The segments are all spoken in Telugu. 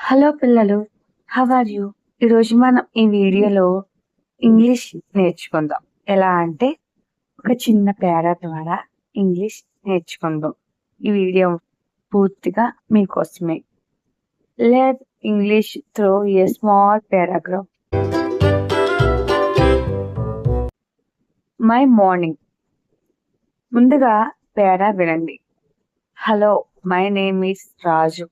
హలో పిల్లలు, హౌ ఆర్ యూ? ఈరోజు మనం ఈ వీడియోలో ఇంగ్లీష్ నేర్చుకుందాం. ఎలా అంటే ఒక చిన్న పేరా ద్వారా ఇంగ్లీష్ నేర్చుకుందాం. ఈ వీడియో పూర్తిగా మీకోసమే. Let English through a small paragraph. My morning. ముందుగా పేరా వినండి. Hello, my name is Raju.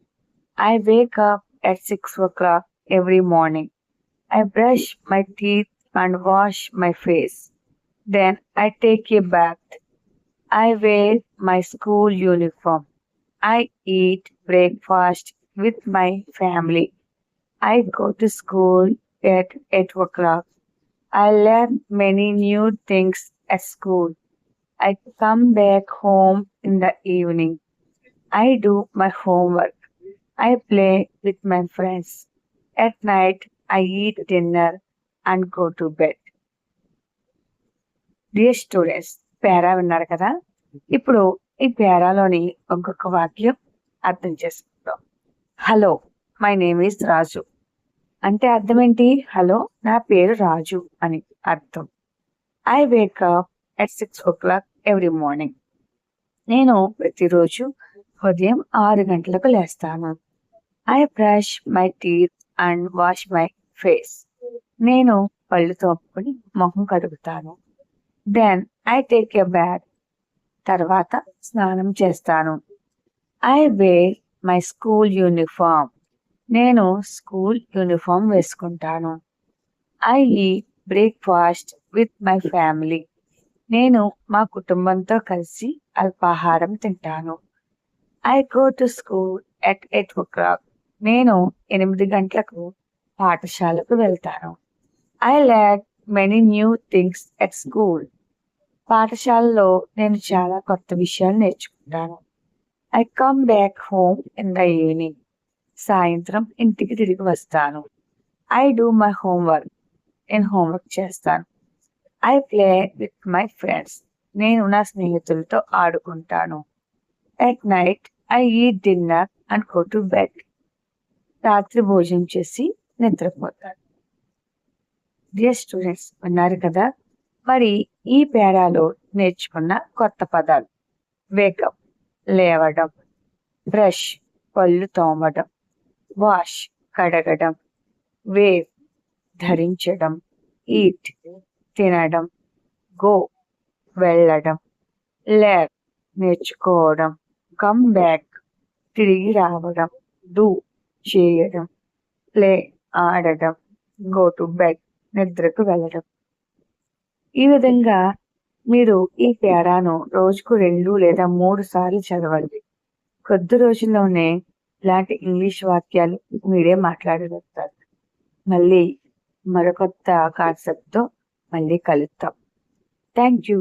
I wake up at 6 o'clock every morning. I brush my teeth and wash my face. Then I take a bath. I wear my school uniform. I eat breakfast with my family. I go to school at 8 o'clock. I learn many new things at school. I come back home in the evening. I do my homework. I play with my friends. At night, I eat dinner and go to bed. Dear students, para విన్నారు కదా. ఇప్పుడు ఈ పేరాలోని ఒక్కొక్క వాక్యం అర్థం చేసుకుంటాం. Hello, my name is Raju అంటే అర్థం ఏంటి? హలో, నా పేరు రాజు అని అర్థం. I wake up at 6 o'clock every morning. నేను ప్రతిరోజు ఉదయం 6 గంటలకు లేస్తాను. I brush my teeth and wash my face. నేను పళ్ళు తోముకొని మొహం కడుగుతాను. Then I take a bath. తర్వాత స్నానం చేస్తాను. I wear my school uniform. నేను స్కూల్ యూనిఫామ్ వేసుకుంటాను. I eat breakfast with my family. నేను మా కుటుంబంతో కలిసి అల్పాహారం తింటాను. I go to school at 8 o'clock. నేను 8 గంటలకు పాఠశాలకు వెళ్తాను. I learn many new things at school. పాఠశాలలో నేను చాలా కొత్త విషయాలు నేర్చుకుంటాను. I come back home in the evening. సాయంత్రం ఇంటికి తిరిగి వస్తాను. I do my homework. నేను హోంవర్క్ చేస్తాను. I play with my friends. నేను నా స్నేహితులతో ఆడుకుంటాను. At night I eat dinner and go to bed. రాత్రి భోజనం చేసి నిద్రపోతాను. డియర్ స్టూడెంట్స్, విన్నారు కదా. మరి ఈ పేరాలో నేర్చుకున్న కొత్త పదాలు: వేకప్ లేవడం, బ్రష్ పళ్ళు తోమడం, వాష్ కడగడం, వేర్ ధరించడం, ఈట్ తినడం, గో వెళ్ళడం, లెర్న్ నేర్చుకోవడం, కమ్ బ్యాక్ తిరిగి రావడం, డూ చేయడం, ప్లే ఆడడం, గో టు బెడ్ నిద్రకు వెళ్ళడం. ఈ విధంగా మీరు ఈ పేరాను రోజుకు 2 లేదా 3 సార్లు చదవండి. కొద్ది రోజుల్లోనే ఇలాంటి ఇంగ్లీష్ వాక్యాలు మీరే మాట్లాడగలుగుతారు. మళ్ళీ మరొకొత్త కాన్సెప్ట్తో మళ్ళీ కలుద్దాం. Thank you.